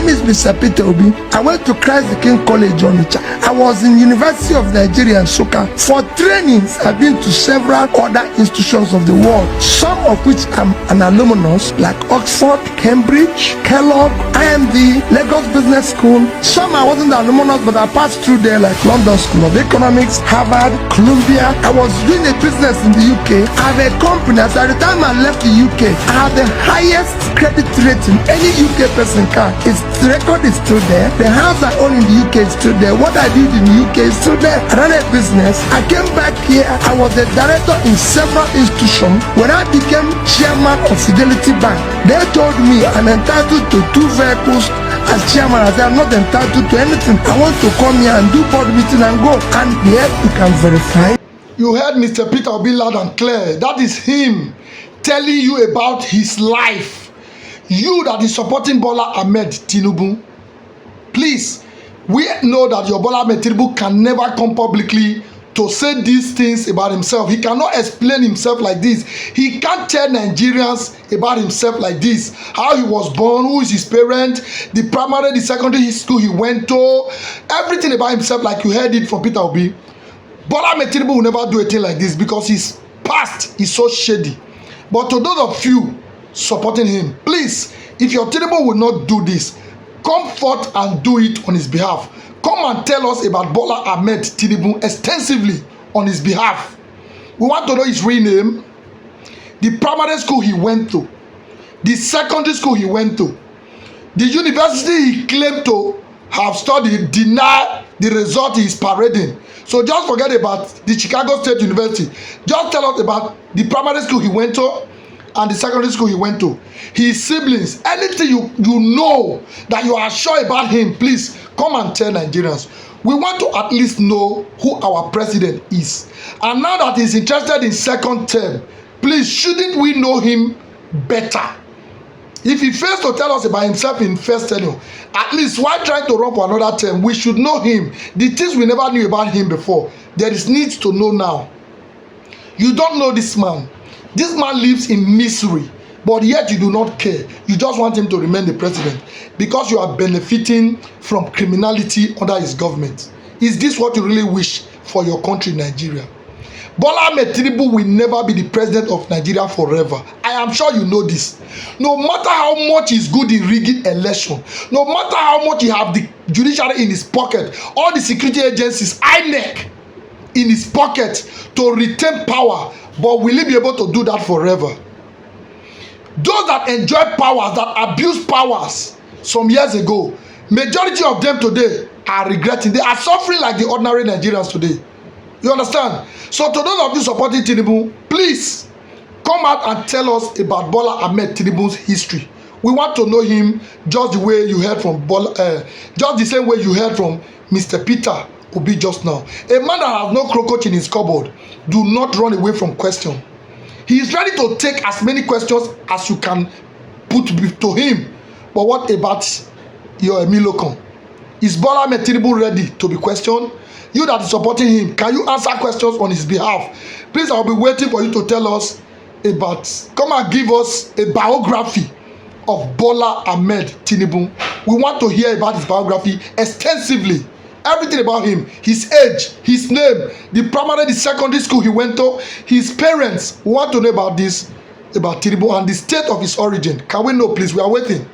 name is Mr. Peter Obi. I went to Christ the King College Onitsha. I was in University of Nigeria, Nsukka. For trainings, I've been to several other institutions of the world, some of which I'm an alumnus, like Oxford, Cambridge, Kellogg, IMD, Lagos Business School. Some I wasn't an alumnus, but I passed through there, like London School of Economics, Harvard, Columbia. I was doing a business in the UK. I have a company. As at the time I left the UK, I have the highest credit rating any UK person can. The record is still there. The house I own in the UK is still there. What I did in the UK is still there. I ran a business. I came back here. I was a director in several institutions. When I became chairman of Fidelity Bank, they told me I'm entitled to 2 vehicles as chairman. I said I'm not entitled to anything. I want to come here and do board meeting and go. And here you can verify. You heard Mr. Peter Obi loud and clear. That is him telling you about his life. You that is supporting Bola Ahmed Tinubu, please, we know that your Bola Ahmed Tinubu can never come publicly to say these things about himself. He cannot explain himself like this. He can't tell Nigerians about himself like this. How he was born, who is his parent, the primary, the secondary school he went to, everything about himself like you heard it from Peter Obi. Bola Ahmed Tinubu will never do a thing like this because his past is so shady. But to those of you supporting him, please, if your Tinubu will not do this, come forth and do it on his behalf. Come and tell us about Bola Ahmed Tinubu extensively on his behalf. We want to know his real name, the primary school he went to, the secondary school he went to, the university he claimed to have studied, deny the result he is parading. So just forget about the Chicago State University. Just tell us about the primary school he went to and the secondary school he went to, his siblings, anything you know that you are sure about him. Please come and tell Nigerians. We want to at least know who our president is. And now that he's interested in second term, please, shouldn't we know him better? If he fails to tell us about himself in first tenure, at least while trying to run for another term, we should know him. The things we never knew about him before, there is need to know now. You don't know this man. This man lives in misery, but yet you do not care. You just want him to remain the president because you are benefiting from criminality under his government. Is this what you really wish for your country, Nigeria? Bola Ahmed Tinubu will never be the president of Nigeria forever. I am sure you know this. No matter how much he's good in rigging election, no matter how much he have the judiciary in his pocket, all the security agencies, INEC in his pocket to retain power, but will he be able to do that forever? Those that enjoy powers, that abuse powers some years ago, majority of them today are regretting. They are suffering like the ordinary Nigerians today. You understand? So to those of you supporting Tinubu, please come out and tell us about Bola Ahmed Tinubu's history. We want to know him just the way you heard from just the same way you heard from Mr. Peter Obi just now. A man that has no crocodile in his cupboard, do not run away from question. He is ready to take as many questions as you can put to him. But what about your Emilokon? Is Bola Ahmed Tinubu ready to be questioned? You that is supporting him, can you answer questions on his behalf? Please, I'll be waiting for you to tell us about, come and give us a biography of Bola Ahmed Tinubu. We want to hear about his biography extensively. Everything about him, his age, his name, the primary, the secondary school he went to, his parents. We want to know about this, about Tinubu and the state of his origin. Can we know, please? We are waiting.